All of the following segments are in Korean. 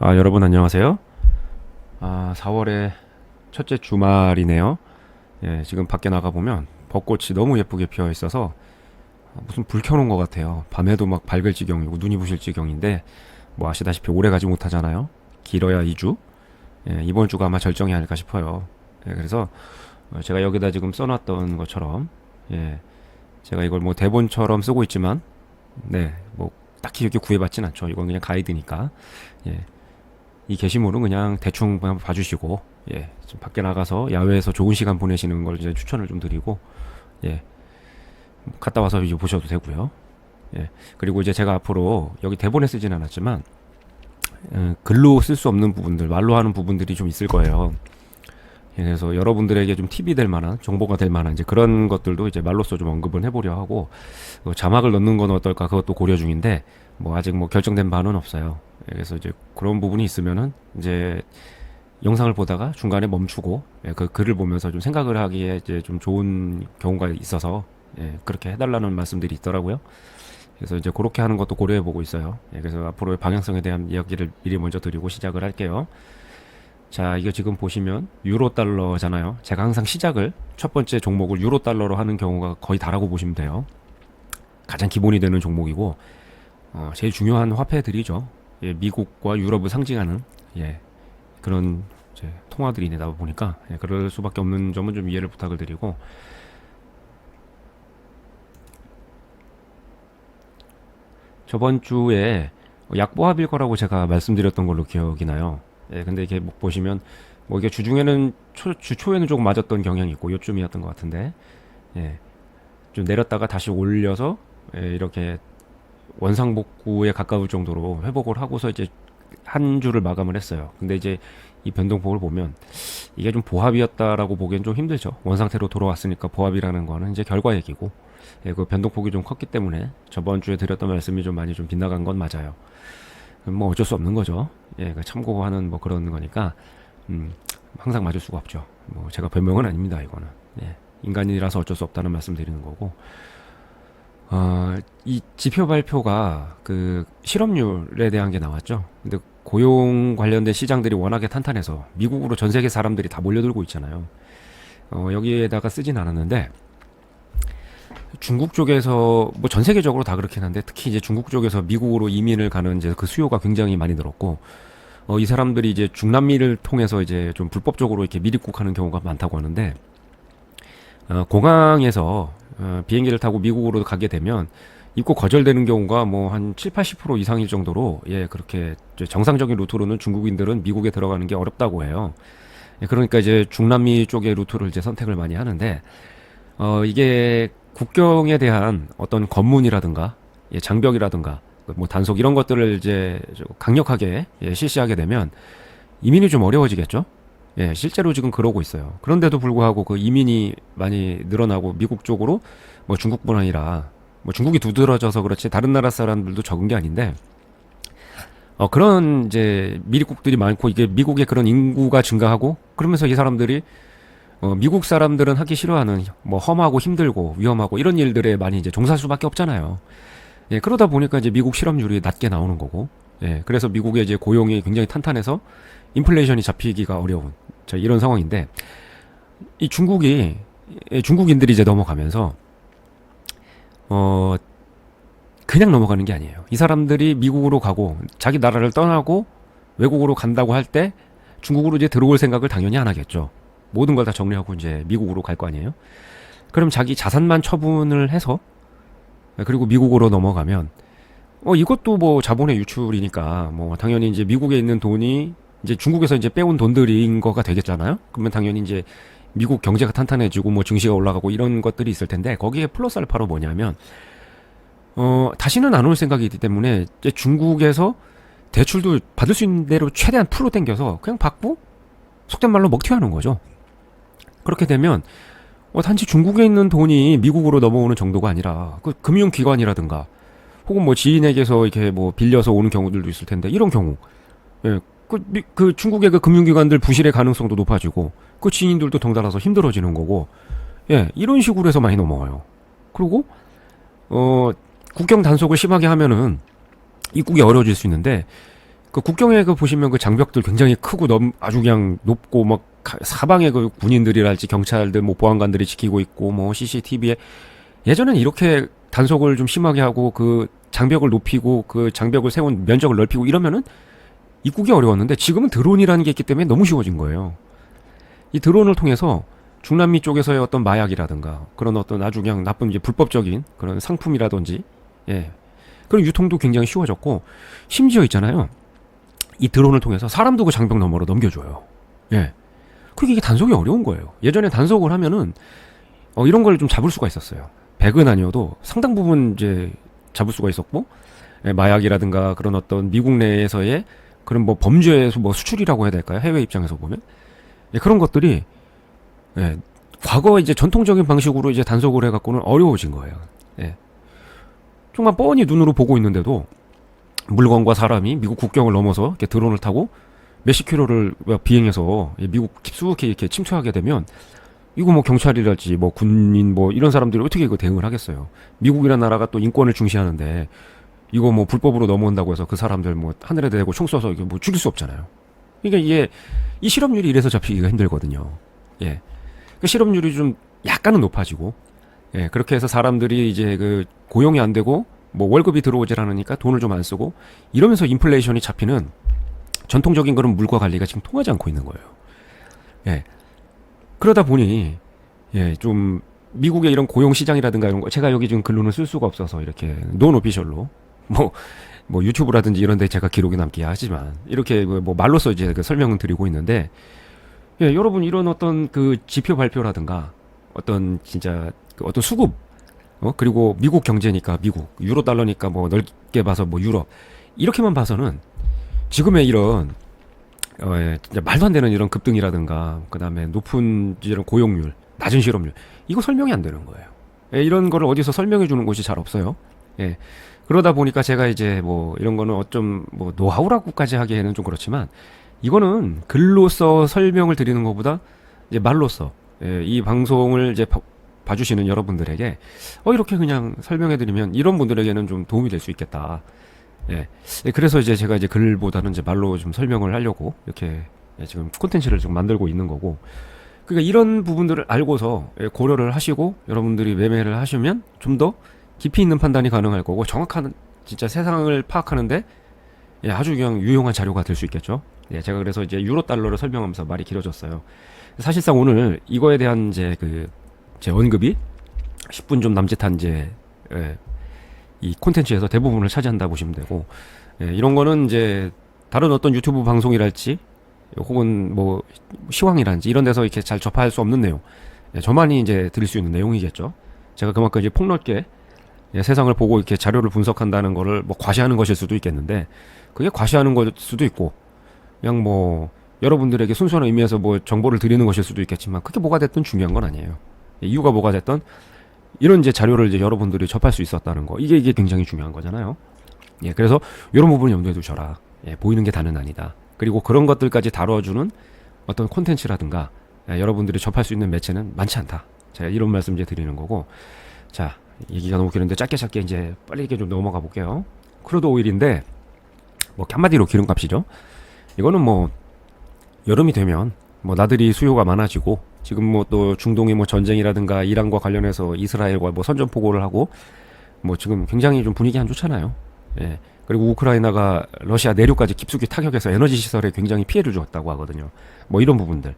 여러분 안녕하세요. 4월의 첫째 주말이네요. 예, 지금 밖에 나가보면 벚꽃이 너무 예쁘게 피어 있어서 무슨 불 켜놓은 것 같아요. 밤에도 막 밝을 지경이고 눈이 부실 지경인데 뭐 아시다시피 오래 가지 못하잖아요. 길어야 2주. 예, 이번 주가 아마 절정이 아닐까 싶어요. 예, 그래서 제가 여기다 지금 써놨던 것처럼 예, 제가 이걸 뭐 대본처럼 쓰고 있지만 네, 뭐 딱히 이렇게 구애받진 않죠. 이건 그냥 가이드니까. 예, 이 게시물은 그냥 대충 그냥 봐주시고, 예, 좀 밖에 나가서 야외에서 좋은 시간 보내시는 걸 이제 추천을 좀 드리고, 예, 갔다 와서 이제 보셔도 되고요. 예, 그리고 이제 제가 앞으로 여기 대본에 쓰진 않았지만, 글로 쓸 수 없는 부분들, 말로 하는 부분들이 좀 있을 거예요. 예, 그래서 여러분들에게 좀 팁이 될 만한, 정보가 될 만한 이제 그런 것들도 이제 말로써 좀 언급을 해보려 하고, 자막을 넣는 건 어떨까 그것도 고려 중인데, 뭐 아직 뭐 결정된 바는 없어요. 예, 그래서 이제 그런 부분이 있으면은 이제 영상을 보다가 중간에 멈추고 예, 그 글을 보면서 좀 생각을 하기에 이제 좀 좋은 경우가 있어서 예, 그렇게 해달라는 말씀들이 있더라고요. 그래서 이제 그렇게 하는 것도 고려해 보고 있어요. 예, 그래서 앞으로의 방향성에 대한 이야기를 미리 먼저 드리고 시작을 할게요. 자, 이거 지금 보시면 유로 달러잖아요. 제가 항상 시작을 첫 번째 종목을 유로 달러로 하는 경우가 거의 다라고 보시면 돼요. 가장 기본이 되는 종목이고 제일 중요한 화폐들이죠. 예, 미국과 유럽을 상징하는 예, 그런 이제 통화들이 내다 보니까 예, 그럴 수밖에 없는 점은 좀 이해를 부탁을 드리고 저번 주에 약보합일 거라고 제가 말씀드렸던 걸로 기억이 나요. 예, 근데 이게 뭐 보시면 뭐 이게 주중에는 주초에는 조금 맞았던 경향이 있고 요쯤이었던 것 같은데 예, 좀 내렸다가 다시 올려서 예, 이렇게 원상복구에 가까울 정도로 회복을 하고서 이제 한 주를 마감을 했어요. 근데 이제 이 변동폭을 보면 이게 좀 보합이었다라고 보기엔 좀 힘들죠. 원상태로 돌아왔으니까 보합이라는 거는 이제 결과 얘기고 예, 그 변동폭이 좀 컸기 때문에 저번 주에 드렸던 말씀이 좀 많이 좀 빗나간 건 맞아요. 뭐 어쩔 수 없는 거죠. 예, 참고하는 뭐 그런 거니까 항상 맞을 수가 없죠. 뭐 제가 변명은 아닙니다. 이거는 예, 인간이라서 어쩔 수 없다는 말씀 드리는 거고 이 지표 발표가 그 실업률에 대한 게 나왔죠. 근데 고용 관련된 시장들이 워낙에 탄탄해서 미국으로 전 세계 사람들이 다 몰려들고 있잖아요. 여기에다가 쓰진 않았는데 중국 쪽에서 뭐 전 세계적으로 다 그렇긴 한데 특히 이제 중국 쪽에서 미국으로 이민을 가는 이제 그 수요가 굉장히 많이 늘었고 이 사람들이 이제 중남미를 통해서 이제 좀 불법적으로 이렇게 미입국하는 경우가 많다고 하는데 공항에서 비행기를 타고 미국으로 가게 되면 입국 거절되는 경우가 뭐 한 7, 80% 이상일 정도로 예, 그렇게 정상적인 루트로는 중국인들은 미국에 들어가는 게 어렵다고 해요. 예, 그러니까 이제 중남미 쪽의 루트를 이제 선택을 많이 하는데 이게 국경에 대한 어떤 검문이라든가 예, 장벽이라든가 뭐 단속 이런 것들을 이제 강력하게 예, 실시하게 되면 이민이 좀 어려워지겠죠? 예, 실제로 지금 그러고 있어요. 그런데도 불구하고 그 이민이 많이 늘어나고 미국 쪽으로 뭐 중국뿐 아니라 뭐 중국이 두드러져서 그렇지 다른 나라 사람들도 적은 게 아닌데 그런 이제 미립국들이 많고 이게 미국의 그런 인구가 증가하고 그러면서 이 사람들이 미국 사람들은 하기 싫어하는 뭐 험하고 힘들고 위험하고 이런 일들에 많이 이제 종사할 수밖에 없잖아요. 예, 그러다 보니까 이제 미국 실업률이 낮게 나오는 거고 예, 그래서 미국의 이제 고용이 굉장히 탄탄해서 인플레이션이 잡히기가 어려운 자, 이런 상황인데 이 중국이 중국인들이 이제 넘어가면서 그냥 넘어가는 게 아니에요. 이 사람들이 미국으로 가고 자기 나라를 떠나고 외국으로 간다고 할 때 중국으로 이제 들어올 생각을 당연히 안 하겠죠. 모든 걸 다 정리하고 이제 미국으로 갈 거 아니에요. 그럼 자기 자산만 처분을 해서 그리고 미국으로 넘어가면 이것도 뭐 자본의 유출이니까 뭐 당연히 이제 미국에 있는 돈이 이제 중국에서 이제 빼온 돈들인 거가 되겠잖아요. 그러면 당연히 이제 미국 경제가 탄탄해지고 뭐 증시가 올라가고 이런 것들이 있을 텐데 거기에 플러스 알파로 뭐냐면 다시는 안 올 생각이기 때문에 이제 중국에서 대출도 받을 수 있는 대로 최대한 풀로 당겨서 그냥 받고 속된 말로 먹튀하는 거죠. 그렇게 되면 단지 중국에 있는 돈이 미국으로 넘어오는 정도가 아니라 그 금융기관이라든가 혹은 뭐 지인에게서 이렇게 뭐 빌려서 오는 경우들도 있을 텐데 이런 경우 예, 그 중국의 그 금융기관들 부실의 가능성도 높아지고 그 지인들도 덩달아서 힘들어지는 거고 예 이런 식으로 해서 많이 넘어와요. 그리고 국경 단속을 심하게 하면은 입국이 어려워질 수 있는데 그 국경에 그 보시면 그 장벽들 굉장히 크고 아주 그냥 높고 막 사방에 그 군인들이랄지 경찰들 뭐 보안관들이 지키고 있고 뭐 CCTV에 예전엔 이렇게 단속을 좀 심하게 하고 그 장벽을 높이고 그 장벽을 세운 면적을 넓히고 이러면은 입국이 어려웠는데 지금은 드론이라는 게 있기 때문에 너무 쉬워진 거예요. 이 드론을 통해서 중남미 쪽에서의 어떤 마약이라든가 그런 어떤 아주 그냥 나쁜 이제 불법적인 그런 상품이라든지 예. 그런 유통도 굉장히 쉬워졌고 심지어 있잖아요. 이 드론을 통해서 사람도 그 장벽 너머로 넘겨줘요. 예. 그게 이게 단속이 어려운 거예요. 예전에 단속을 하면은 이런 걸 좀 잡을 수가 있었어요. 100은 아니어도 상당 부분 이제 잡을 수가 있었고 예, 마약이라든가 그런 어떤 미국 내에서의 그런 뭐 범죄에서 뭐 수출이라고 해야 될까요? 해외 입장에서 보면 예, 그런 것들이 예, 과거 이제 전통적인 방식으로 이제 단속을 해갖고는 어려워진 거예요. 예. 정말 뻔히 눈으로 보고 있는데도 물건과 사람이 미국 국경을 넘어서 이렇게 드론을 타고 몇십 킬로를 비행해서 미국 깊숙이 이렇게 침투하게 되면 이거 뭐 경찰이랄지 뭐 군인 뭐 이런 사람들이 어떻게 이거 대응을 하겠어요. 미국이라는 나라가 또 인권을 중시하는데 이거 뭐 불법으로 넘어온다고 해서 그 사람들 뭐 하늘에 대고 총 쏴서 이게 뭐 죽일 수 없잖아요. 그러니까 이게 이 실업률이 이래서 잡히기가 힘들거든요. 예. 그 실업률이 좀 약간은 높아지고 예, 그렇게 해서 사람들이 이제 그 고용이 안 되고 뭐 월급이 들어오질 않으니까 돈을 좀 안 쓰고 이러면서 인플레이션이 잡히는 전통적인 그런 물가 관리가 지금 통하지 않고 있는 거예요. 예. 그러다 보니 예, 좀 미국의 이런 고용 시장이라든가 이런 거 제가 여기 지금 글로는 쓸 수가 없어서 이렇게 논 오피셜로 뭐 유튜브라든지 이런 데 제가 기록이 남기야 하지만 이렇게 뭐 말로써 이제 그 설명을 드리고 있는데 예, 여러분 이런 어떤 그 지표 발표라든가 어떤 진짜 그 어떤 수급 그리고 미국 경제니까 미국 유로 달러니까 뭐 넓게 봐서 뭐 유럽 이렇게만 봐서는 지금의 이런 예, 진짜 말도 안 되는 이런 급등이라든가 그다음에 높은 이런 고용률 낮은 실업률 이거 설명이 안 되는 거예요. 예, 이런 거를 어디서 설명해 주는 곳이 잘 없어요. 예. 그러다 보니까 제가 이제 뭐 이런 거는 어쩜 뭐 노하우라고까지 하기에는 좀 그렇지만 이거는 글로써 설명을 드리는 것보다 이제 말로써 예, 이 방송을 이제 봐주시는 여러분들에게 이렇게 그냥 설명해드리면 이런 분들에게는 좀 도움이 될 수 있겠다. 예. 그래서 이제 제가 이제 글보다는 이제 말로 좀 설명을 하려고 이렇게 예, 지금 콘텐츠를 지금 만들고 있는 거고. 그러니까 이런 부분들을 알고서 예, 고려를 하시고 여러분들이 매매를 하시면 좀 더 깊이 있는 판단이 가능할 거고 정확한 진짜 세상을 파악하는데 예, 아주 그냥 유용한 자료가 될 수 있겠죠. 예, 제가 그래서 이제 유로 달러를 설명하면서 말이 길어졌어요. 사실상 오늘 이거에 대한 이제 제 언급이 10분 좀 남짓한 이제 예, 이 콘텐츠에서 대부분을 차지한다 보시면 되고 예, 이런 거는 이제 다른 어떤 유튜브 방송이랄지 혹은 뭐 시황이란지 이런 데서 이렇게 잘 접할 수 없는 내용 예, 저만이 이제 드릴 수 있는 내용이겠죠. 제가 그만큼 이제 폭넓게 예, 세상을 보고 이렇게 자료를 분석한다는 거를 뭐 과시하는 것일 수도 있겠는데 그게 과시하는 걸 수도 있고 그냥 뭐 여러분들에게 순수한 의미에서 뭐 정보를 드리는 것일 수도 있겠지만 그게 뭐가 됐든 중요한 건 아니에요. 예, 이유가 뭐가 됐든 이런 이제 자료를 이제 여러분들이 접할 수 있었다는 거 이게 굉장히 중요한 거잖아요. 예, 그래서 이런 부분을 염두에 두셔라. 예, 보이는 게 다는 아니다. 그리고 그런 것들까지 다뤄주는 어떤 콘텐츠라든가 예, 여러분들이 접할 수 있는 매체는 많지 않다. 제가 이런 말씀 이제 드리는 거고 자 얘기가 너무 길은데 짧게 이제 빨리 이렇게 좀 넘어가 볼게요. 크루드 오일인데 뭐 한마디로 기름값이죠. 이거는 뭐 여름이 되면 뭐 나들이 수요가 많아지고 지금 뭐 또 중동의 뭐 전쟁이라든가 이란과 관련해서 이스라엘과 뭐 선전포고를 하고 뭐 지금 굉장히 좀 분위기 안 좋잖아요. 예. 그리고 우크라이나가 러시아 내륙까지 깊숙이 타격해서 에너지 시설에 굉장히 피해를 줬다고 하거든요. 뭐 이런 부분들.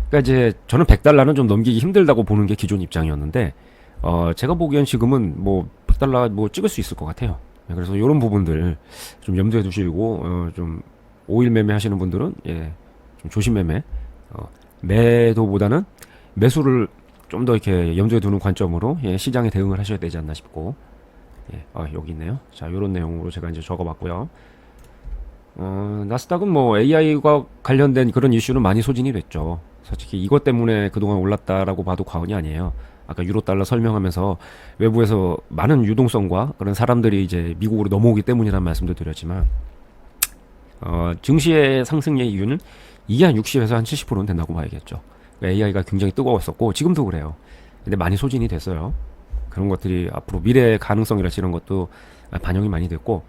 그러니까 이제 저는 100달러는 좀 넘기기 힘들다고 보는 게 기존 입장이었는데 제가 보기엔 지금은 뭐 100달러 뭐 찍을 수 있을 것 같아요. 그래서 이런 부분들 좀 염두에 두시고 좀 오일 매매 하시는 분들은 예, 좀 조심 매매 매도보다는 매수를 좀 더 이렇게 염두에 두는 관점으로 예, 시장에 대응을 하셔야 되지 않나 싶고 예, 여기 있네요. 자, 요런 내용으로 제가 이제 적어봤고요. 나스닥은 뭐 AI과 관련된 그런 이슈는 많이 소진이 됐죠. 솔직히 이것 때문에 그동안 올랐다라고 봐도 과언이 아니에요. 아까 유로 달러 설명하면서 외부에서 많은 유동성과 그런 사람들이 이제 미국으로 넘어오기 때문이라는 말씀도 드렸지만 증시의 상승의 이유는 이게 한 60에서 한 70%는 된다고 봐야겠죠. AI가 굉장히 뜨거웠었고 지금도 그래요. 근데 많이 소진이 됐어요. 그런 것들이 앞으로 미래의 가능성이랄지 이런 것도 반영이 많이 됐고,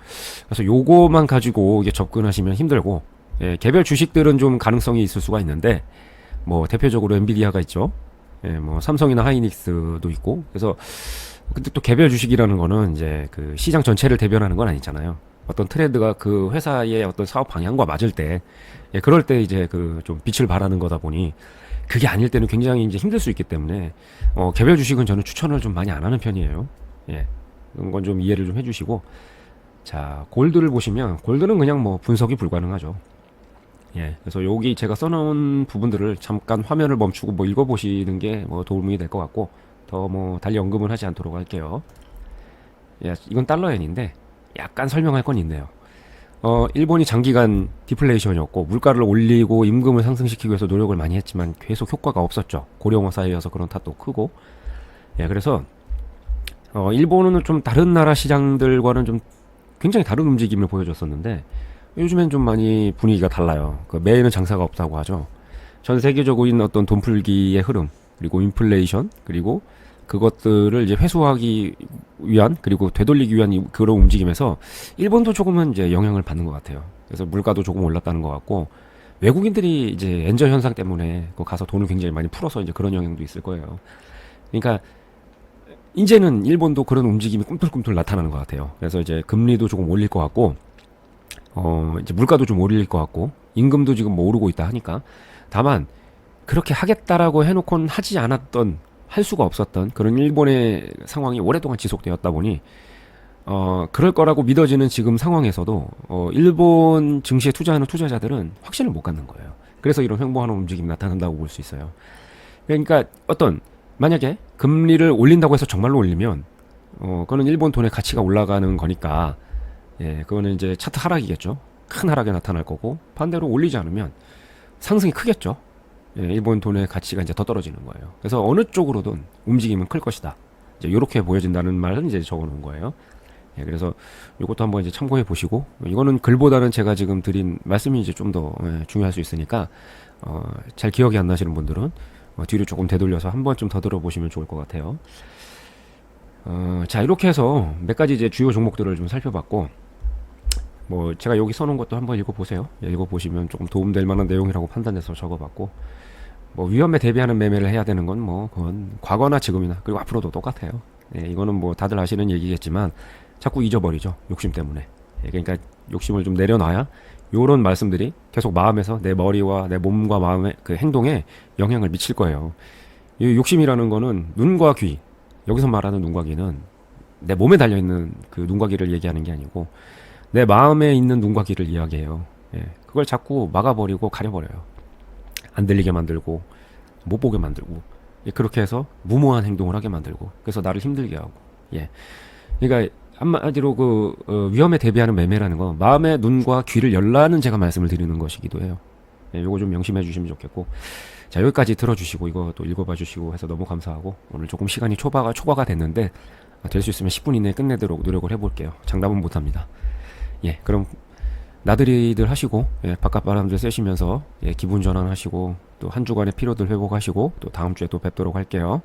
그래서 요거만 가지고 이게 접근하시면 힘들고, 예, 개별 주식들은 좀 가능성이 있을 수가 있는데, 뭐 대표적으로 엔비디아가 있죠. 예, 뭐 삼성이나 하이닉스도 있고. 그래서 근데 또 개별 주식이라는 거는 이제 그 시장 전체를 대변하는 건 아니잖아요. 어떤 트렌드가 그 회사의 어떤 사업 방향과 맞을 때, 예, 그럴 때 이제 그 좀 빛을 발하는 거다 보니 그게 아닐 때는 굉장히 이제 힘들 수 있기 때문에 개별 주식은 저는 추천을 좀 많이 안 하는 편이에요. 예, 그런 건 좀 이해를 좀 해주시고. 자, 골드를 보시면 골드는 그냥 뭐 분석이 불가능하죠. 예, 그래서 여기 제가 써놓은 부분들을 잠깐 화면을 멈추고 뭐 읽어보시는 게 뭐 도움이 될 것 같고, 더 뭐 달리 언급은 하지 않도록 할게요. 예, 이건 달러엔인데 약간 설명할 건 있네요. 일본이 장기간 디플레이션이었고 물가를 올리고 임금을 상승시키기 위해서 노력을 많이 했지만 계속 효과가 없었죠. 고령화 사회여서 그런 탓도 크고. 예, 그래서 일본은 좀 다른 나라 시장들과는 좀 굉장히 다른 움직임을 보여줬었는데 요즘엔 좀 많이 분위기가 달라요. 그 매일은 장사가 없다고 하죠. 전 세계적으로 있는 어떤 돈 풀기의 흐름, 그리고 인플레이션, 그리고 그것들을 이제 회수하기 위한, 그리고 되돌리기 위한 그런 움직임에서 일본도 조금은 이제 영향을 받는 것 같아요. 그래서 물가도 조금 올랐다는 것 같고, 외국인들이 이제 엔저 현상 때문에 그 가서 돈을 굉장히 많이 풀어서 이제 그런 영향도 있을 거예요. 그러니까 이제는 일본도 그런 움직임이 꿈틀꿈틀 나타나는 것 같아요. 그래서 이제 금리도 조금 올릴 것 같고, 이제 물가도 좀 올릴 것 같고, 임금도 지금 뭐 오르고 있다 하니까. 다만 그렇게 하겠다라고 해놓고는 하지 않았던, 할 수가 없었던 그런 일본의 상황이 오랫동안 지속되었다 보니 그럴 거라고 믿어지는 지금 상황에서도 일본 증시에 투자하는 투자자들은 확신을 못 갖는 거예요. 그래서 이런 횡보하는 움직임이 나타난다고 볼 수 있어요. 그러니까 만약에 금리를 올린다고 해서 정말로 올리면 그거는 일본 돈의 가치가 올라가는 거니까, 예, 그거는 이제 차트 하락이겠죠. 큰 하락이 나타날 거고, 반대로 올리지 않으면 상승이 크겠죠. 예, 일본 돈의 가치가 이제 더 떨어지는 거예요. 그래서 어느 쪽으로든 움직임은 클 것이다. 이제 이렇게 보여진다는 말은 이제 적어놓은 거예요. 예, 그래서 이것도 한번 이제 참고해 보시고, 이거는 글보다는 제가 지금 드린 말씀이 이제 좀 더 중요할 수 있으니까 잘 기억이 안 나시는 분들은 뒤로 조금 되돌려서 한 번쯤 더 들어보시면 좋을 것 같아요. 자, 이렇게 해서 몇 가지 이제 주요 종목들을 좀 살펴봤고, 뭐 제가 여기 써놓은 것도 한번 읽어보세요. 예, 읽어보시면 조금 도움될 만한 내용이라고 판단해서 적어봤고, 뭐 위험에 대비하는 매매를 해야 되는 건 뭐 그건 과거나 지금이나 그리고 앞으로도 똑같아요. 예, 이거는 뭐 다들 아시는 얘기겠지만 자꾸 잊어버리죠. 욕심 때문에. 예, 그러니까 욕심을 좀 내려놔야 요런 말씀들이 계속 마음에서 내 머리와 내 몸과 마음의 그 행동에 영향을 미칠 거예요. 이 욕심이라는 거는 눈과 귀, 여기서 말하는 눈과 귀는 내 몸에 달려있는 그 눈과 귀를 얘기하는 게 아니고 내 마음에 있는 눈과 귀를 이야기해요. 예, 그걸 자꾸 막아버리고 가려버려요. 안 들리게 만들고 못 보게 만들고, 예, 그렇게 해서 무모한 행동을 하게 만들고, 그래서 나를 힘들게 하고. 예, 그러니까 한마디로 위험에 대비하는 매매라는 건 마음의 눈과 귀를 열라는 제가 말씀을 드리는 것이기도 해요. 예, 요거 좀 명심해 주시면 좋겠고. 자, 여기까지 들어주시고 이거 또 읽어봐 주시고 해서 너무 감사하고, 오늘 조금 시간이 초과가 됐는데 될 수 있으면 10분 이내에 끝내도록 노력을 해볼게요. 장담은 못합니다. 예, 그럼 나들이들 하시고, 예, 바깥 바람들 쐬시면서, 예, 기분 전환하시고, 또 한 주간의 피로들 회복하시고, 또 다음 주에 또 뵙도록 할게요.